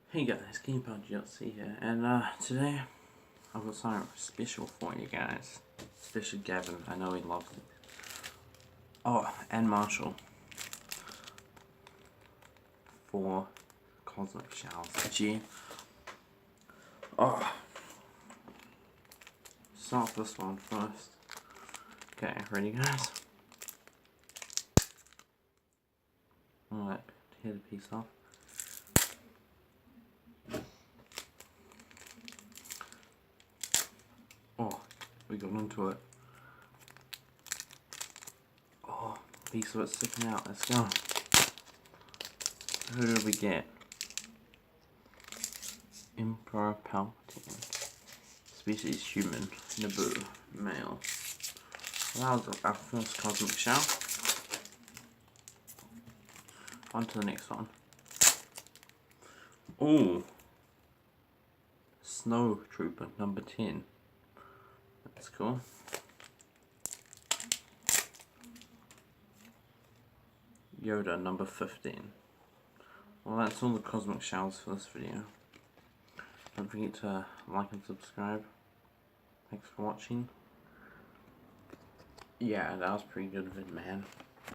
Hey guys, Gamepod GLC here, and today I've got something special for you guys. Especially Gavin, I know he loves it. Oh, and Marshall. For Cosmic Shells. Gee. Oh. Start this one first. Okay, ready guys? Alright, tear the piece off. Oh, we got into it. Oh, piece of it sticking out. Let's go. Who did we get? Emperor Palpatine. Species human. Naboo. Male. Well, that was our first Cosmic Shell. On to the next one. Ooh. Snow Trooper number 10. That's cool. Yoda number 15. Well, that's all the Cosmic Shells for this video. Don't forget to like and subscribe. Thanks for watching. Yeah, that was pretty good vid, man.